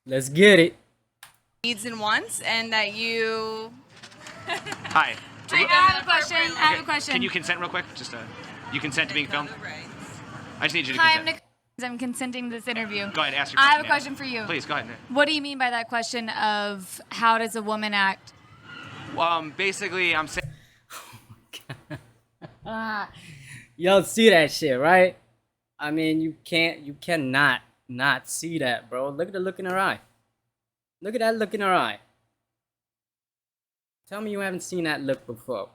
Let's get it. Needs and wants, and that you. Hi. I have a question. I have a question. Can you consent real quick? You consent to being filmed? I just need you to Hi, I'm consent. Nicole. I'm consenting to this interview. Go ahead, ask your I question. have a question for you. Please, go ahead. What do you mean by that question of how does a woman act? Basically, I'm saying. Y'all see that shit, right? I mean, you cannot not see that, bro. Look at the look in her eye. Look at that look in her eye. Tell me you haven't seen that look before.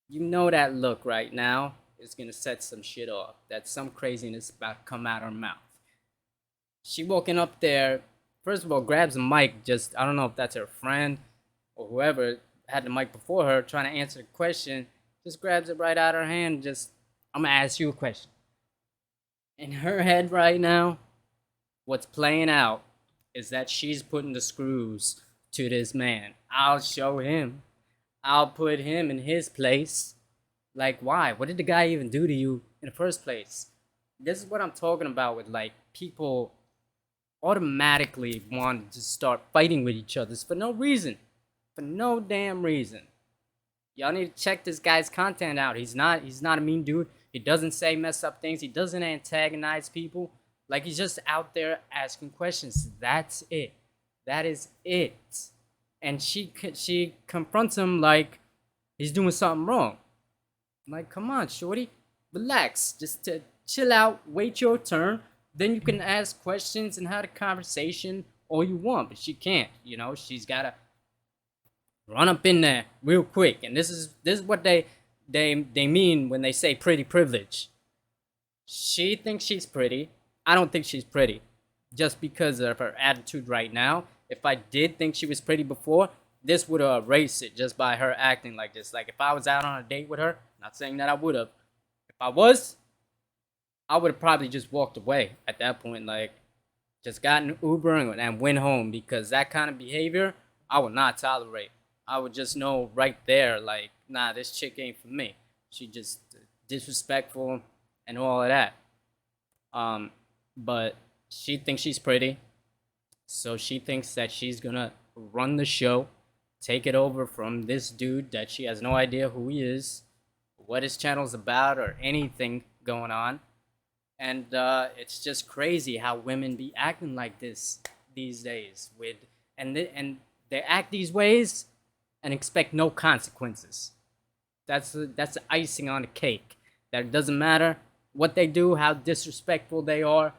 You know that look right now is gonna set some shit off. That some craziness about to come out her mouth. She walking up there, first of all, grabs a mic. Just I don't know if that's her friend or whoever had the mic before her trying to answer the question. Just grabs it right out of her hand. Just I'm gonna ask you a question. In her head right now, what's playing out is that she's putting the screws to this man. I'll show him. I'll put him in his place. Like, why? What did the guy even do to you in the first place? This is what I'm talking about with like people automatically want to start fighting with each other for no reason. For no damn reason. Y'all need to check this guy's content out. He's not a mean dude. He doesn't say mess up things. He doesn't antagonize people. Like he's just out there asking questions. That's it. That is it. And she confronts him like he's doing something wrong. I'm like, come on, shorty, relax. Just to chill out, wait your turn. Then you can ask questions and have a conversation all you want. But she can't. She's gotta run up in there real quick. And this is what they mean when they say pretty privilege. She thinks she's pretty. I don't think she's pretty, just because of her attitude right now. If I did think she was pretty before, this would have erased it just by her acting like this. Like if I was out on a date with her, not saying that I would have. If I was, I would have probably just walked away at that point. Like just gotten Uber and went home, because that kind of behavior I would not tolerate. I would just know right there, like, nah, this chick ain't for me. She just disrespectful and all of that. But she thinks she's pretty, so she thinks that she's gonna run the show, take it over from this dude that she has no idea who he is, what his channel's about, or anything going on. And it's just crazy how women be acting like this these days. And they act these ways and expect no consequences. That's the icing on the cake. That it doesn't matter what they do, how disrespectful they are.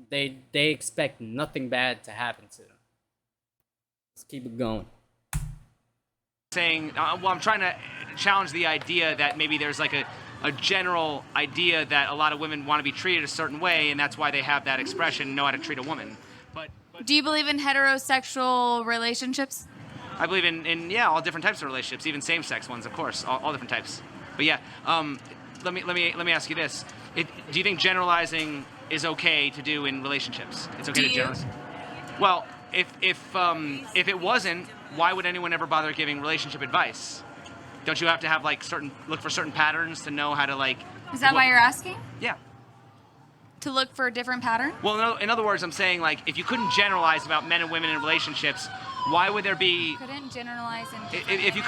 They expect nothing bad to happen to them. Let's keep it going. Saying, I'm trying to challenge the idea that maybe there's like a general idea that a lot of women want to be treated a certain way, and that's why they have that expression, know how to treat a woman. But Do you believe in heterosexual relationships? I believe in all different types of relationships, even same-sex ones, of course, all different types. But yeah, let me ask you this: do you think generalizing is okay to do in relationships? It's okay Do to you? generalize. Well, if it wasn't, why would anyone ever bother giving relationship advice? Don't you have to have like look for certain patterns to know how to like? Is that why you're asking? Yeah. To look for a different pattern? Well, in other words, I'm saying like if you couldn't generalize about men and women in relationships, why would there be? Couldn't generalize in If you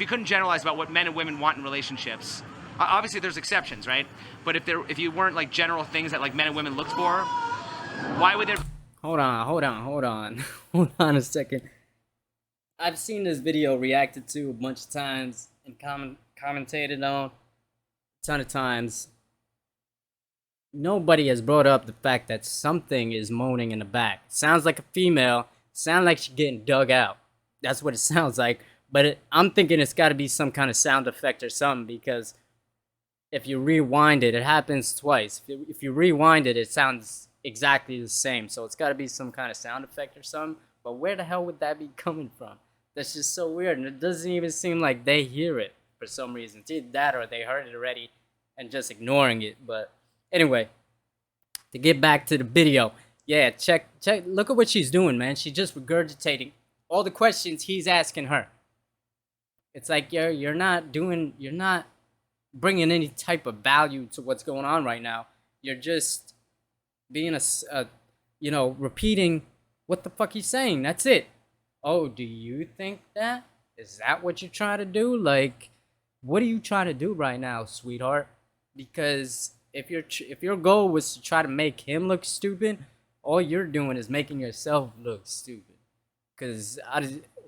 couldn't generalize about what men and women want in relationships, obviously there's exceptions, right? But if you weren't like general things that like men and women looked for, why would there? Hold on. Hold on a second. I've seen this video reacted to a bunch of times and commentated on a ton of times. Nobody has brought up the fact that something is moaning in the back. Sounds like a female. Sounds like she's getting dug out. That's what it sounds like. But I'm thinking it's got to be some kind of sound effect or something, because if you rewind it, it happens twice. If you rewind it, it sounds exactly the same. So it's got to be some kind of sound effect or something. But where the hell would that be coming from? That's just so weird. And it doesn't even seem like they hear it for some reason. It's either that or they heard it already and just ignoring it. But anyway, to get back to the video, yeah, check, look at what she's doing, man. She's just regurgitating all the questions he's asking her. It's like you're not bringing any type of value to what's going on right now. You're just being repeating what the fuck he's saying. That's it. Oh, do you think that? Is that what you're trying to do? Like, what are you trying to do right now, sweetheart? Because if your goal was to try to make him look stupid, all you're doing is making yourself look stupid. Because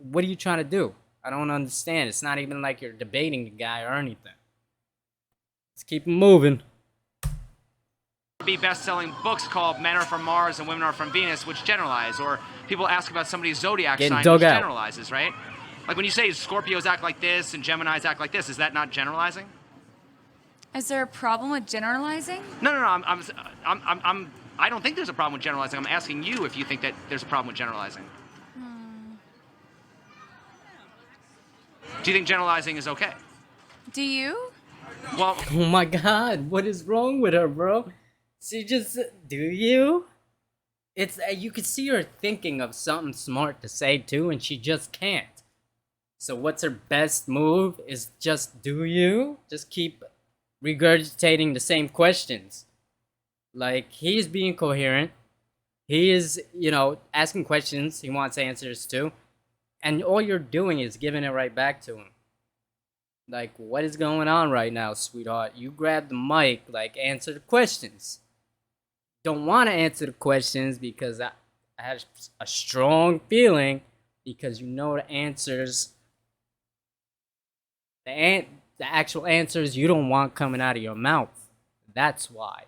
what are you trying to do? I don't understand. It's not even like you're debating the guy or anything. Let's keep moving. Be best-selling books called Men Are From Mars and Women Are From Venus, which generalize, or people ask about somebody's zodiac Getting sign, dug which out. generalizes, right? Like when you say Scorpios act like this and Geminis act like this, is that not generalizing? Is there a problem with generalizing? No. I don't think there's a problem with generalizing. I'm asking you if you think that there's a problem with generalizing. Do you think generalizing is okay? Do you? Well, Oh my god, what is wrong with her, bro? She just, do you? It's, you can see her thinking of something smart to say too, and she just can't. So what's her best move is just, do you? Just keep regurgitating the same questions. Like, he's being coherent. He is, asking questions he wants answers to. And all you're doing is giving it right back to him. Like, what is going on right now, sweetheart? You grab the mic, like, answer the questions. Don't want to answer the questions because I have a strong feeling because the answers, the actual answers you don't want coming out of your mouth. That's why.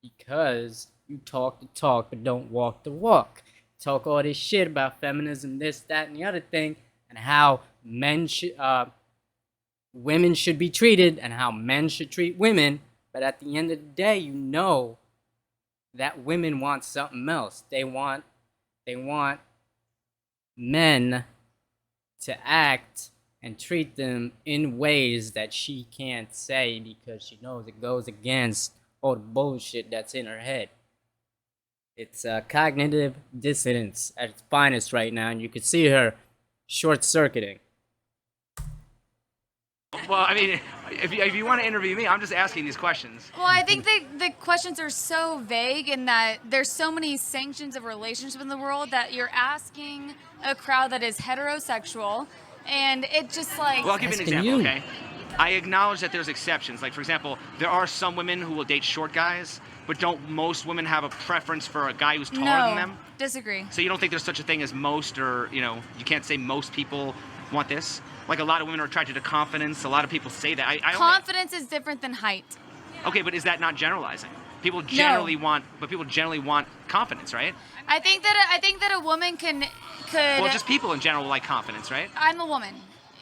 Because you talk the talk but don't walk the walk. Talk all this shit about feminism, this, that, and the other thing, and how women should be treated and how men should treat women. But at the end of the day, you know that women want something else. They want men to act and treat them in ways that she can't say because she knows it goes against all the bullshit that's in her head. It's cognitive dissonance at its finest right now, and you can see her short-circuiting. well, I mean, if you want to interview me, I'm just asking these questions. Well, I think the questions are so vague in that there's so many sanctions of relationship in the world that you're asking a crowd that is heterosexual, and it just like... Well, I'll give you an Asking example, you. okay? I acknowledge that there's exceptions. Like, for example, there are some women who will date short guys, but don't most women have a preference for a guy who's taller than them? Disagree. So you don't think there's such a thing as most, or, you can't say most people want this? Like, a lot of women are attracted to confidence. A lot of people say that. Confidence is different than height. Okay, but is that not generalizing? People generally want confidence, right? I think that a woman could... Well, just people in general like confidence, right? I'm a woman,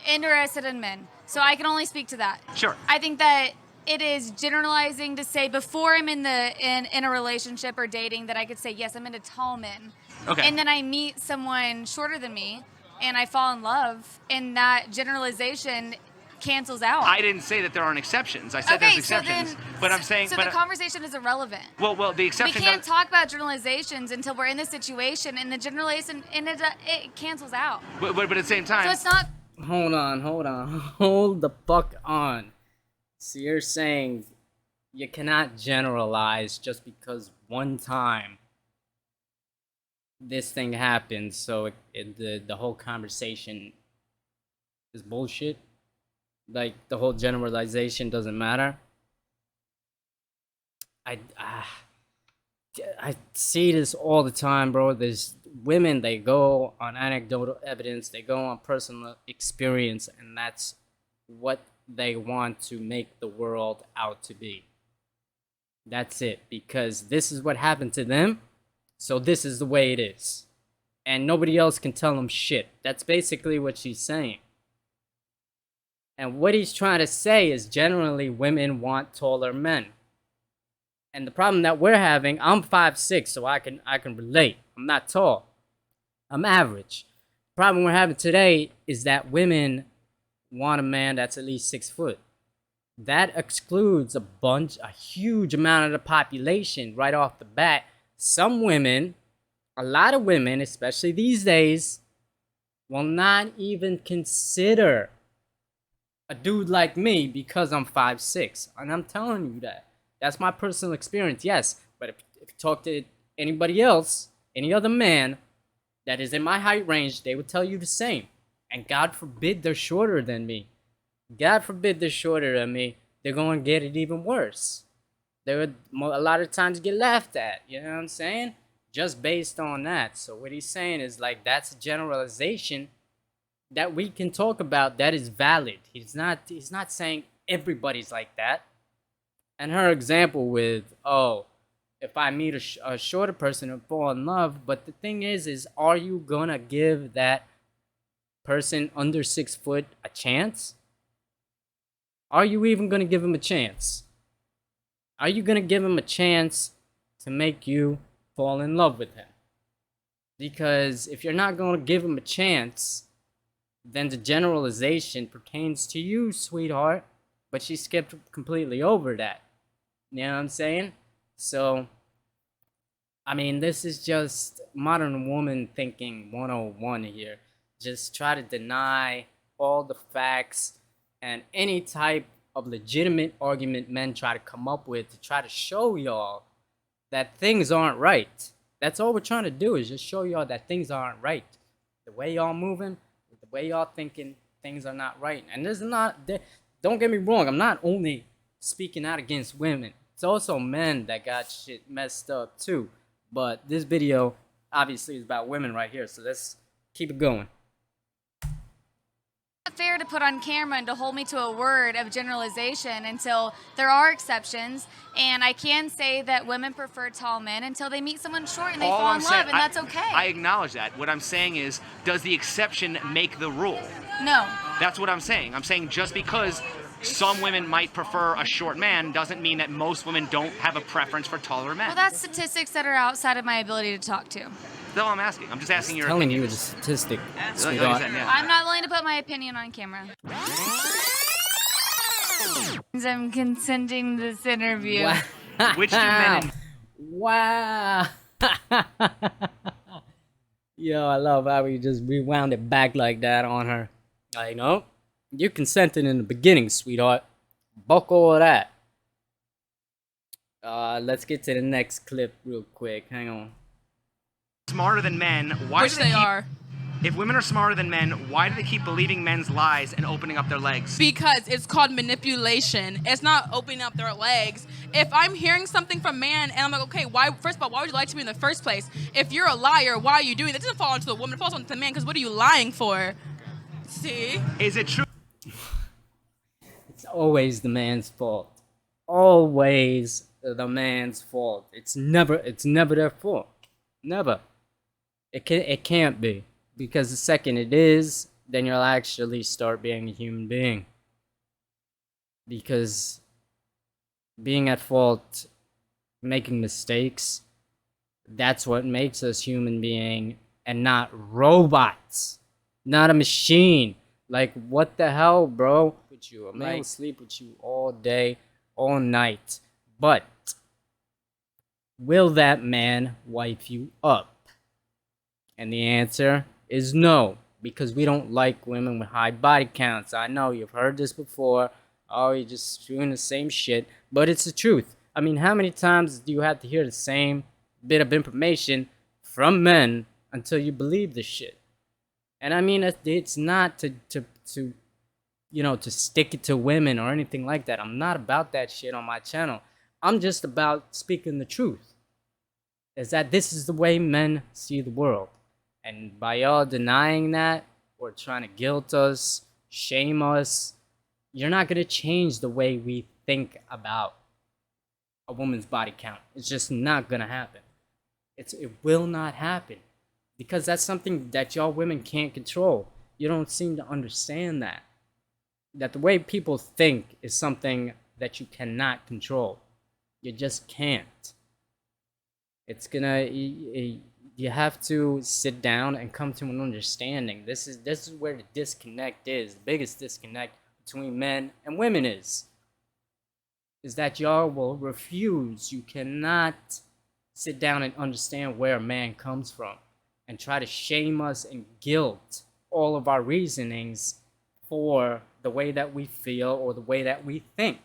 interested in men, so I can only speak to that. Sure. I think that it is generalizing to say before I'm in a relationship or dating that I could say, yes, I'm into tall men. Okay. And then I meet someone shorter than me and I fall in love, and that generalization cancels out. I didn't say that there aren't exceptions. I said there's exceptions. But I'm saying... So the conversation is irrelevant. Well, the We exception... can't talk about generalizations until we're in this situation, and the generalization, and it cancels out. But at the same time... So it's not... Hold on. Hold the fuck on. So you're saying you cannot generalize just because one time this thing happens, so the whole conversation is bullshit? Like, the whole generalization doesn't matter? I see this all the time, bro. There's women, they go on anecdotal evidence, they go on personal experience, and that's what they want to make the world out to be. That's it, because this is what happened to them, so this is the way it is. And nobody else can tell them shit. That's basically what she's saying. And what he's trying to say is generally women want taller men. And the problem that we're having, I'm 5'6", so I can relate. I'm not tall. I'm average. The problem we're having today is that women want a man that's at least 6 foot. That excludes a huge amount of the population right off the bat. Some women, a lot of women, especially these days, will not even consider a dude like me because I'm 5'6", and I'm telling you that. That's my personal experience, yes. But if you talk to anybody else, Any other man that is in my height range, they would tell you the same. And God forbid they're shorter than me. God forbid they're shorter than me. They're going to get it even worse. They would a lot of times get laughed at. You know what I'm saying? Just based on that. So what he's saying is like that's a generalization that we can talk about that is valid. He's not saying everybody's like that. And her example with, oh, if I meet a shorter person and fall in love, but the thing is are you gonna give that person under 6 foot a chance? Are you even gonna give him a chance? Are you gonna give him a chance to make you fall in love with him? Because if you're not gonna give him a chance, then the generalization pertains to you, sweetheart. But she skipped completely over that. You know what I'm saying? So, I mean, this is just modern woman thinking 101 here. Just try to deny all the facts and any type of legitimate argument men try to come up with to try to show y'all that things aren't right. That's all we're trying to do, is just show y'all that things aren't right. The way y'all moving, the way y'all thinking, things are not right. And this is not, don't get me wrong, I'm not only speaking out against women. It's also men that got shit messed up too. But this video obviously is about women right here, so let's keep it going. Not fair to put on camera and to hold me to a word of generalization until there are exceptions. And I can say that women prefer tall men until they meet someone short and they fall in love, and that's okay. I acknowledge that. What I'm saying is, does the exception make the rule? No. That's what I'm saying. I'm saying just because some women might prefer a short man doesn't mean that most women don't have a preference for taller men. Well, that's statistics that are outside of my ability to talk to. That's all I'm asking. I'm just asking your Telling opinion. you a statistic. Like I Sweetheart. said, yeah. I'm not willing to put my opinion on camera. I'm consenting to this interview. Wow. Which do men... Wow. Yo, I love how we just rewound it back like that on her. Like, no, you consented in the beginning, sweetheart. Buckle of that. Let's get to the next clip real quick. Hang on. Smarter than men, why Which do they keep... are. If women are smarter than men, why do they keep believing men's lies and opening up their legs? Because it's called manipulation. It's not opening up their legs. If I'm hearing something from man and I'm like, okay, why? First of all, why would you lie to me in the first place? If you're a liar, why are you doing that? It doesn't fall onto the woman. It falls onto the man. Because what are you lying for? See? Is it true? It's always the man's fault. Always the man's fault. It's never their fault. Never. It can't be. Because the second it is, then you'll actually start being a human being. Because being at fault, making mistakes, that's what makes us human being and not robots. Not a machine. Like, what the hell, bro? With you, a man will sleep with you all day, all night. But will that man wipe you up? And the answer is no, because we don't like women with high body counts. I know you've heard this before. Oh, you're just doing the same shit, but it's the truth. I mean, how many times do you have to hear the same bit of information from men until you believe the shit? And I mean, it's not to you know, to stick it to women or anything like that. I'm not about that shit on my channel. I'm just about speaking the truth. Is that this is the way men see the world. And by y'all denying that or trying to guilt us, shame us, you're not going to change the way we think about a woman's body count. It's just not going to happen. It will not happen. Because that's something that y'all women can't control. You don't seem to understand that. That the way people think is something that you cannot control. You just can't. It's gonna... You have to sit down and come to an understanding. This is where the disconnect is. The biggest disconnect between men and women is that y'all will refuse. You cannot sit down and understand where a man comes from and try to shame us and guilt all of our reasonings for the way that we feel or the way that we think,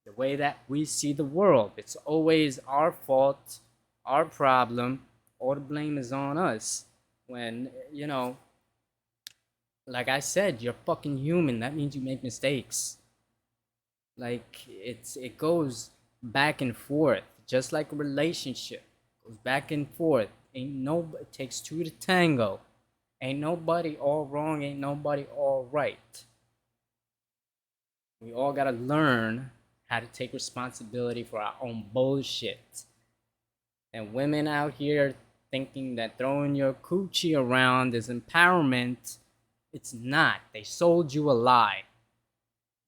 the way that we see the world. It's always our fault, our problem, all the blame is on us. When, like I said, you're fucking human. That means you make mistakes. Like it goes back and forth, just like a relationship goes back and forth. Ain't no, it takes two to tango. Ain't nobody all wrong. Ain't nobody all right. We all gotta learn how to take responsibility for our own bullshit. And women out here thinking that throwing your coochie around is empowerment, it's not. They sold you a lie.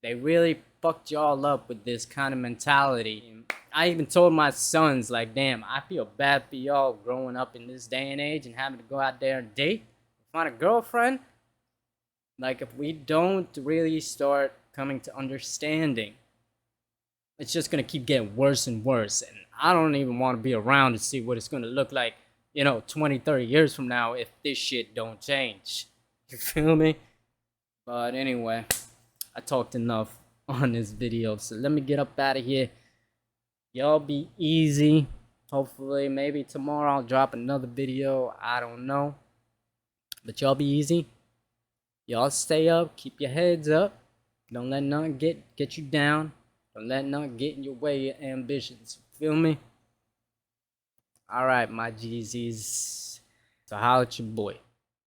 They really fucked y'all up with this kind of mentality. I even told my sons, like, damn, I feel bad for y'all growing up in this day and age and having to go out there and date, find a girlfriend. Like, if we don't really start coming to understanding, it's just gonna keep getting worse and worse. And I don't even want to be around to see what it's gonna look like, 20, 30 years from now if this shit don't change. You feel me? But anyway, I talked enough on this video, so let me get up out of here. Y'all be easy. Hopefully, maybe tomorrow I'll drop another video. I don't know. But y'all be easy. Y'all stay up. Keep your heads up. Don't let nothing get you down. Don't let nothing get in your way of your ambitions. Feel me? Alright, my Jeezys. So holla at your boy.